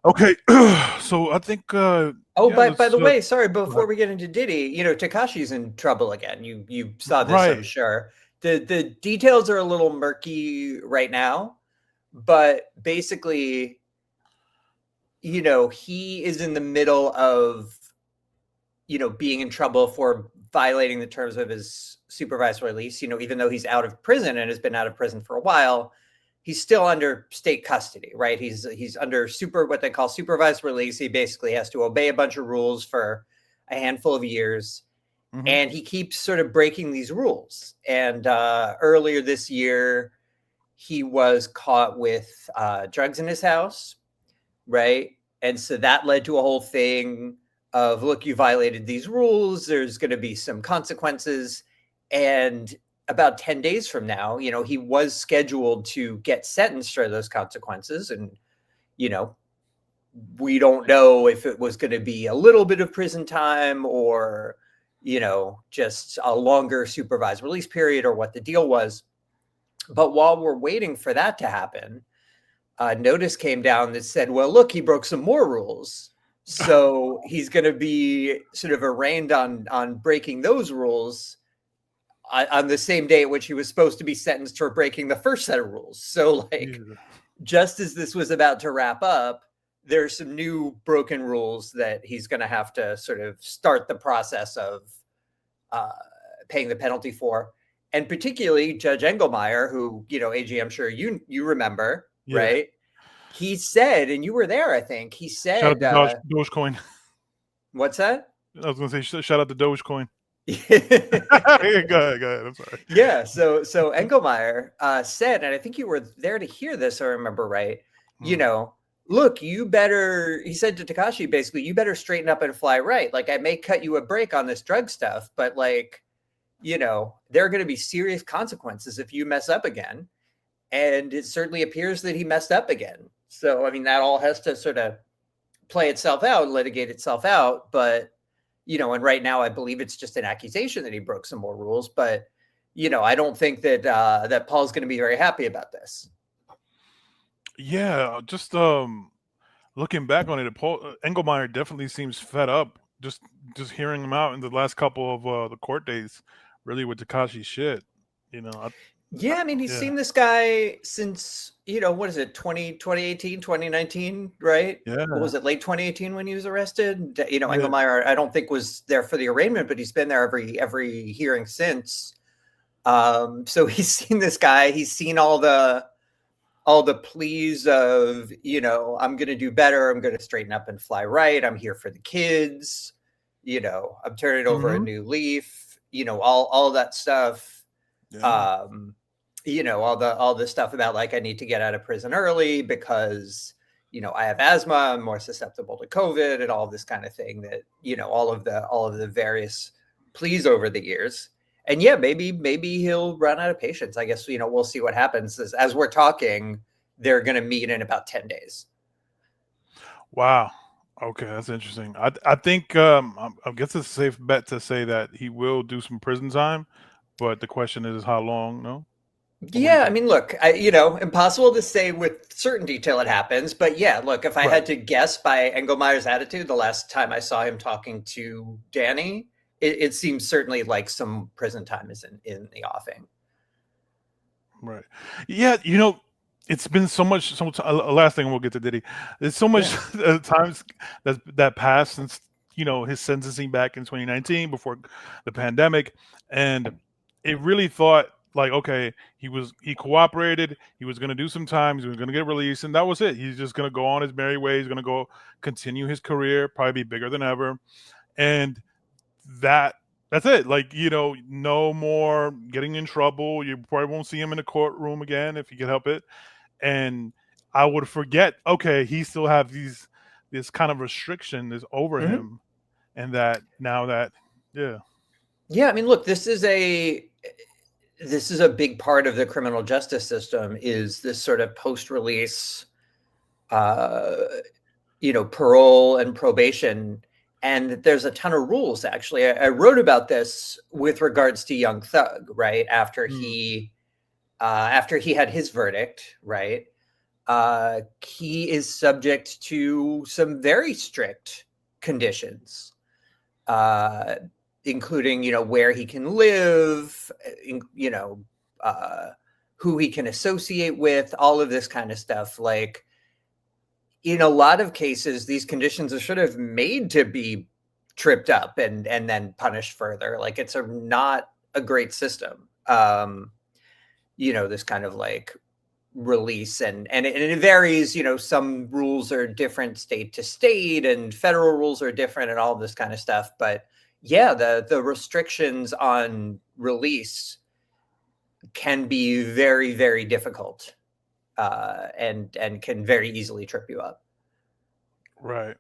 Okay, so I think Oh, yeah, by let's the way, sorry, go ahead. before we get into Diddy, Takashi's in trouble again. You saw this, I'm Right. sure. The details are a little murky right now, but basically, he is in the middle of, being in trouble for violating the terms of his supervised release. Even though he's out of prison and has been out of prison for a while, he's still under state custody, right? He's under what they call supervised release. He basically has to obey a bunch of rules for a handful of years, Hmm. and he keeps sort of breaking these rules. And earlier this year, he was caught with drugs in his house, right? And so that led to a whole thing of, look, you violated these rules. There's going to be some consequences. And about 10 days from now, he was scheduled to get sentenced for those consequences. And, you know, we don't know if it was going to be a little bit of prison time or, just a longer supervised release period or what the deal was. But while we're waiting for that to happen, notice came down that said, well, look, he broke some more rules. So he's going to be sort of arraigned on breaking those rules on the same day at which he was supposed to be sentenced for breaking the first set of rules. So, like, Yeah. just as this was about to wrap up, there's some new broken rules that he's going to have to sort of start the process of uh, paying the penalty for. And particularly Judge Engelmeyer, who, AG, I'm sure you remember, Yeah. right? He said, and you were there, I think. He Shout out said, to Dogecoin. what's that? I was gonna say shout out to Dogecoin. Yeah. Yeah, go ahead. I'm sorry. Yeah. So Engelmeyer said, and I think you were there to hear this, I remember right. You Mm. know, look, you better. He said to Tekashi, basically, you better straighten up and fly right. Like, I may cut you a break on this drug stuff, but like, there are going to be serious consequences if you mess up again. And it certainly appears that he messed up again. So, I mean, that all has to sort of play itself out, litigate itself out. But, and right now I believe it's just an accusation that he broke some more rules. But, I don't think that that Paul's going to be very happy about this. Yeah, just looking back on it, Paul Engelmeyer definitely seems fed up. Just hearing him out in the last couple of the court days, really with Tekashi shit. You know, Yeah, I mean, he's yeah, seen this guy since, what is it, 2018, 2019, right? What yeah, was it, late 2018 when he was arrested? yeah. Engelmeyer, I don't think was there for the arraignment, but he's been there every hearing since. So he's seen this guy, he's seen all the pleas of, I'm going to do better, I'm going to straighten up and fly right, I'm here for the kids, I'm turning over a Hmm. new leaf, all that stuff. Yeah. um all the stuff about, like, I need to get out of prison early because I have asthma, I'm more susceptible to COVID, and all this kind of thing, that all of the various pleas over the years. And yeah, maybe he'll run out of patience. I guess we'll see what happens. As we're talking, they're going to meet in about 10 days. Wow. Okay, that's interesting. I think I guess it's a safe bet to say that he will do some prison time, but the question is how long? No, what do you Yeah, I think? mean, look, impossible to say with certainty till it happens, but yeah, look, if I Right. had to guess by Engelmeyer's attitude, the last time I saw him talking to Danny, it seems certainly like some prison time is in the offing. Right. Yeah, it's been last thing, and we'll get to Diddy. There's so much Yeah. times that passed since his sentencing back in 2019 before the pandemic, and it really thought like, okay, he cooperated, he was going to do some time, he was going to get released, and that was it. He's just going to go on his merry way. He's going to go continue his career, probably be bigger than ever, and that that's it. Like, no more getting in trouble. You probably won't see him in a courtroom again if you can help it. And I would forget, okay, he still have this kind of restriction is over Hmm. him. And that now that, yeah. Yeah, I mean, look, this is a big part of the criminal justice system, is this sort of post-release, uh, parole and probation. And there's a ton of rules, actually. I wrote about this with regards to Young Thug, right? After Mm, he had his verdict, right? he is subject to some very strict conditions, including, where he can live, who he can associate with, all of this kind of stuff. Like, in a lot of cases, these conditions are sort of made to be tripped up and then punished further. Like, it's not a great system. This kind of like release, and it varies. Some rules are different state to state, and federal rules are different, and all this kind of stuff. But yeah, the restrictions on release can be very, very difficult, and can very easily trip you up. Right.